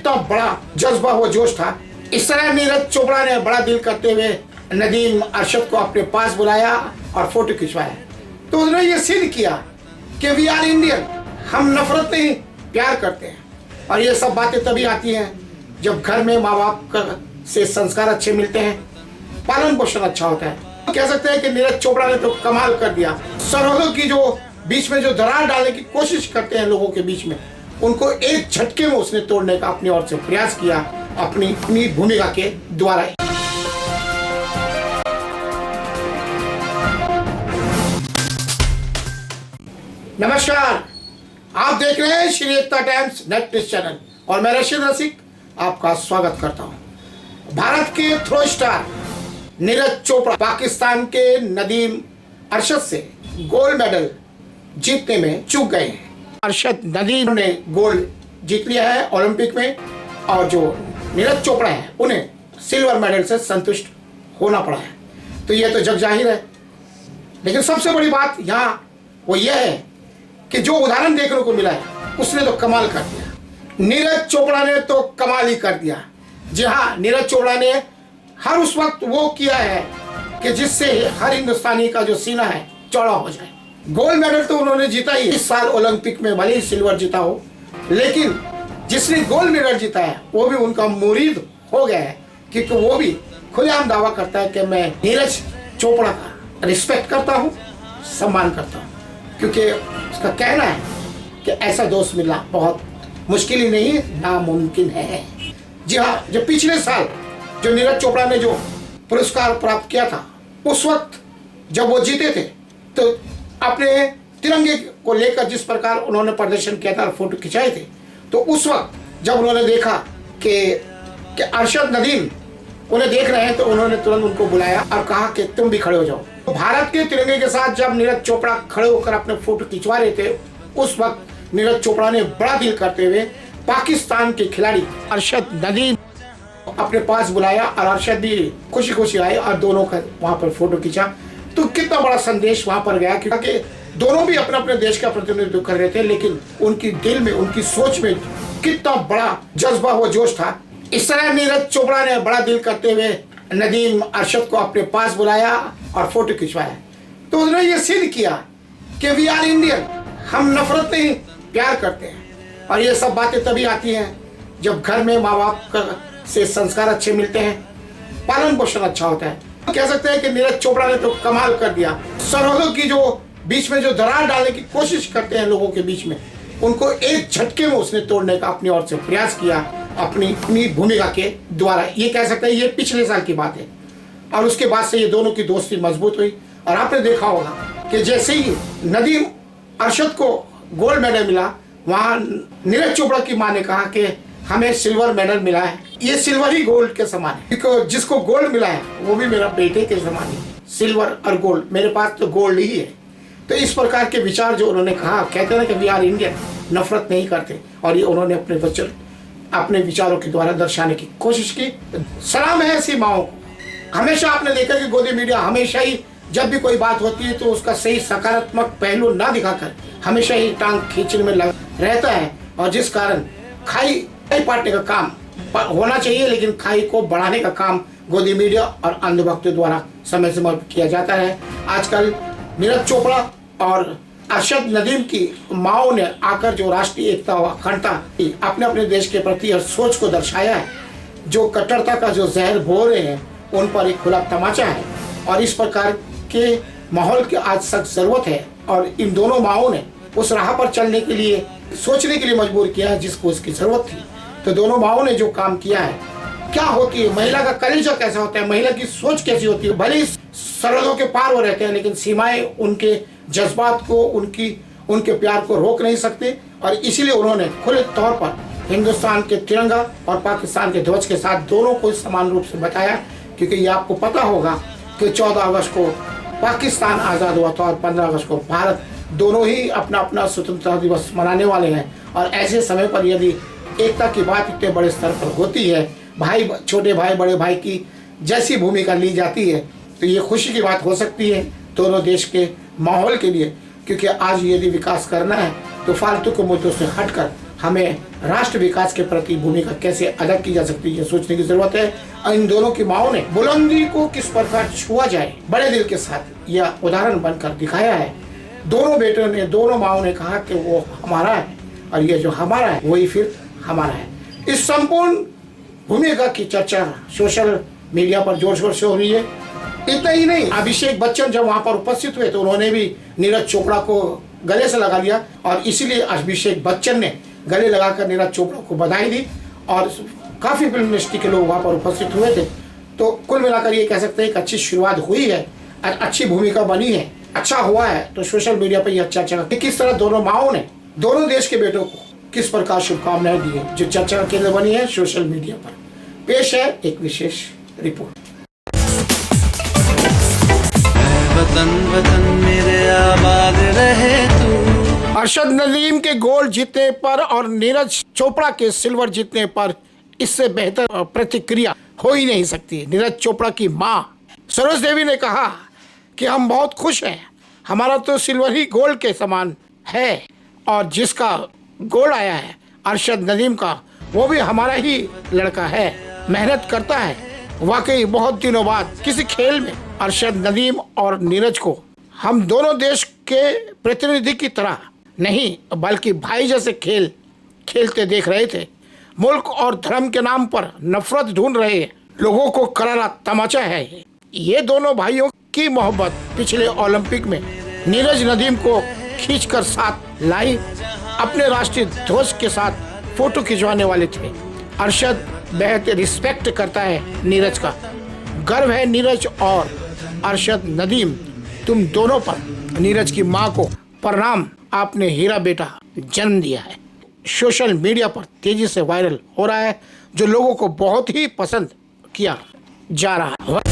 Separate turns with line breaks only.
कितना बड़ा जज्बा वो जोश था। इस तरह नीरज चोपड़ा ने बड़ा दिल करते हुए नदीम अरशद को अपने पास बुलाया और फोटो खिंचवाया। तो उन्होंने ये सिद्ध किया कि वी आर इंडियन, हम नफरत नहीं प्यार करते हैं। और ये सब बातें तभी आती हैं जब घर में माँ बाप से संस्कार अच्छे मिलते हैं, पालन पोषण अच्छा होता है। कह सकते हैं कि नीरज चोपड़ा ने तो कमाल कर दिया। सरहदों की जो बीच में जो दरार डालने की कोशिश करते हैं लोगों के बीच में, उनको एक झटके में उसने तोड़ने का अपनी ओर से प्रयास किया अपनी भूमिका के द्वारा। नमस्कार, आप देख रहे हैं श्री एकता टाइम्स नेट न्यूज चैनल और मैं रशीद रसिक आपका स्वागत करता हूं। भारत के थ्रो स्टार नीरज चोपड़ा पाकिस्तान के नदीम अरशद से गोल्ड मेडल जीतने में चूक गए हैं। अरशद नदीम ने गोल्ड जीत लिया है ओलंपिक में और जो नीरज चोपड़ा है उन्हें सिल्वर मेडल से संतुष्ट होना पड़ा है। तो यह तो जग जाहिर है, लेकिन सबसे बड़ी बात यहाँ वो यह है कि जो उदाहरण देखने को मिला है उसने तो कमाल कर दिया। नीरज चोपड़ा ने तो कमाल ही कर दिया। जी हाँ, नीरज चोपड़ा ने हर उस वक्त वो किया है कि जिससे हर हिंदुस्तानी का जो सीना है चौड़ा हो जाए। गोल्ड मेडल तो उन्होंने जीता ही इस साल ओलंपिक में, भले ही सिल्वर जीता हो, लेकिन जिसने गोल्ड मेडल जीता है वो भी उनका मुरीद हो गया है, क्योंकि वो भी खुलेआम दावा करता है कि मैं नीरज चोपड़ा का रिस्पेक्ट करता हूँ, सम्मान करता हूँ, क्योंकि उसका कहना है कि ऐसा दोस्त मिलना बहुत मुश्किल ही नहीं नामुमकिन है। जी हाँ, जो पिछले साल जो नीरज चोपड़ा ने जो पुरस्कार प्राप्त किया था, उस वक्त जब वो जीते थे तो अपने तिरंगे को लेकर जिस प्रकार उन्होंने प्रदर्शन किया था और फोटो खिंचाए थे, तो उस वक्त जब उन्होंने देखा कि अरशद नदीम उन्हें देख रहे हैं तो उन्होंने तुरंत उनको बुलाया और कहा कि तुम भी खड़े हो जाओ। तो भारत के तिरंगे के साथ जब नीरज चोपड़ा खड़े होकर अपने फोटो खिंचवा रहे थे, उस वक्त नीरज चोपड़ा ने बड़ा दिल करते हुए पाकिस्तान के खिलाड़ी अरशद नदीम अपने पास बुलाया और अरशद भी खुशी खुशी आए और दोनों का वहां पर फोटो खींचा। तो कितना बड़ा संदेश वहां पर गया, क्योंकि दोनों भी अपने अपने देश का प्रतिनिधित्व कर रहे थे, लेकिन उनकी दिल में, उनकी सोच में कितना बड़ा जज्बा वो जोश था। इस तरह नीरज चोपड़ा ने बड़ा दिल करते हुए नदीम अरशद को अपने पास बुलाया और फोटो खिंचवाया। तो उन्होंने ये सिद्ध किया कि वी आर इंडियन, हम नफरत नहीं प्यार करते हैं। और ये सब बातें तभी आती हैं जब घर में माँ बाप से संस्कार अच्छे मिलते हैं, पालन पोषण अच्छा होता है। कह सकते हैं कि नीरज चोपड़ा ने तो कमाल कर दिया। सरहदों की जो बीच में जो दरार डालने की कोशिश करते हैं लोगों के बीच में, उनको एक झटके में उसने तोड़ने का अपनी ओर से प्रयास किया अपनी भूमिका के द्वारा। ये कह सकते हैं ये पिछले साल की बात है और उसके बाद से ये दोनों की दोस्ती मजबूत हुई। और आपने देखा होगा कि जैसे ही नदीम अरशद को गोल्ड मेडल मिला, वहाँ नीरज चोपड़ा की माँ ने कहा कि हमें सिल्वर मेडल मिला है, ये सिल्वर ही गोल्ड के समान है, क्योंकि जिसको गोल्ड मिला है वो भी मेरा बेटे के समान है। सिल्वर और गोल्ड, मेरे पास तो गोल्ड ही है। तो इस प्रकार के विचार जो उन्होंने कहा, कहते हैं कि वी आर इंडियन, नफरत नहीं करते, और ये उन्होंने अपने विचारों के द्वारा दर्शाने की कोशिश की। सलाम है ऐसी माओ को। हमेशा आपने देखा कि गोदी मीडिया हमेशा ही जब भी कोई बात होती है तो उसका सही सकारात्मक पहलू ना दिखाकर हमेशा ही टांग खींचने में लगा रहता है, और जिस कारण खाई पाटने का काम होना चाहिए, लेकिन खाई को बढ़ाने का काम गोदी मीडिया और अंधभक्तों द्वारा समय समय पर किया जाता है। आजकल नीरज चोपड़ा और अरशद नदीम की माओं ने आकर जो राष्ट्रीय एकता व अखंडता अपने अपने देश के प्रति और सोच को दर्शाया है। जो कट्टरता का जो जहर बो रहे हैं उन पर एक खुला तमाचा है, और इस प्रकार के माहौल की आज सख्त जरूरत है। और इन दोनों माओं ने उस राह पर चलने के लिए, सोचने के लिए मजबूर किया है जिसको उसकी जरूरत थी। तो दोनों माओं ने जो काम किया है, क्या होती है महिला का कलेजा, कैसा होता है, महिला की सोच कैसी होती है। भले ही सरहदों के पार वो रहते हैं, लेकिन सीमाएं उनके जज्बात को, उनके प्यार को रोक नहीं सकते। और इसीलिए उन्होंने खुले तौर पर हिंदुस्तान के तिरंगा और पाकिस्तान के ध्वज के साथ दोनों को समान रूप से बताया, क्योंकि ये आपको पता होगा कि 14 अगस्त को पाकिस्तान आज़ाद हुआ था और 15 अगस्त को भारत, दोनों ही अपना अपना स्वतंत्रता दिवस मनाने वाले हैं। और ऐसे समय पर यदि एकता की बात इतने बड़े स्तर पर होती है, भाई छोटे भाई बड़े भाई की जैसी भूमिका ली जाती है, तो ये खुशी की बात हो सकती है दोनों देश के माहौल के लिए। क्योंकि आज यदि विकास करना है तो फालतू के मुद्दों से हटकर हमें राष्ट्र विकास के प्रति भूमिका कैसे अदा की जा सकती है सोचने की जरूरत है। इन दोनों की माओं ने बुलंदी को किस प्रकार छुआ जाए बड़े दिल के साथ यह उदाहरण बनकर दिखाया है। दोनों बेटों ने, दोनों माओं ने कहा कि वो हमारा है और ये जो हमारा है वही फिर हमारा है। इस संपूर्ण भूमिका की चर्चा सोशल मीडिया पर जोर शोर से हो रही है। इतना ही नहीं, अभिषेक बच्चन जब वहां पर उपस्थित हुए तो उन्होंने भी नीरज चोपड़ा को गले से लगा लिया और इसीलिए अभिषेक बच्चन ने गले लगाकर नीरज चोपड़ा को बधाई दी और काफी फिल्म इंडस्ट्री के लोग वहां पर उपस्थित हुए थे। तो कुल मिलाकर ये कह सकते हैं कि अच्छी शुरुआत हुई है, अच्छी भूमिका बनी है, अच्छा हुआ है। तो सोशल मीडिया पर यह चर्चा कि किस तरह दोनों माओं ने दोनों देश के बेटों को किस प्रकार शुभकामनाएं दी है, जो चर्चा का केंद्र बनी है सोशल मीडिया पर। पेश है एक विशेष रिपोर्ट।
वतन वतन मेरे आबाद रहे तू।
अरशद नदीम के गोल्ड जीतने पर और नीरज चोपड़ा के सिल्वर जीतने पर इससे बेहतर प्रतिक्रिया हो ही नहीं सकती। नीरज चोपड़ा की मां सरोज देवी ने कहा कि हम बहुत खुश हैं, हमारा तो सिल्वर ही गोल्ड के समान है और जिसका गोल्ड आया है अरशद नदीम का, वो भी हमारा ही लड़का है, मेहनत करता है। वाकई बहुत दिनों बाद किसी खेल में अरशद नदीम और नीरज को हम दोनों देश के प्रतिनिधि की तरह नहीं बल्कि भाई जैसे खेलते देख रहे थे। मुल्क और धर्म के नाम पर नफरत ढूंढ रहे लोगों को करारा तमाचा है। ये दोनों भाइयों की मोहब्बत पिछले ओलंपिक में नीरज नदीम को खींचकर साथ लाई। अपने राष्ट्रीय ध्वज के साथ फोटो खिंचवाने वाले थे। अरशद बेहद रिस्पेक्ट करता है नीरज का, गर्व है नीरज और अरशद नदीम तुम दोनों पर। नीरज की मां को प्रणाम, आपने हीरा बेटा जन्म दिया है। सोशल मीडिया पर तेजी से वायरल हो रहा है, जो लोगों को बहुत ही पसंद किया जा रहा है।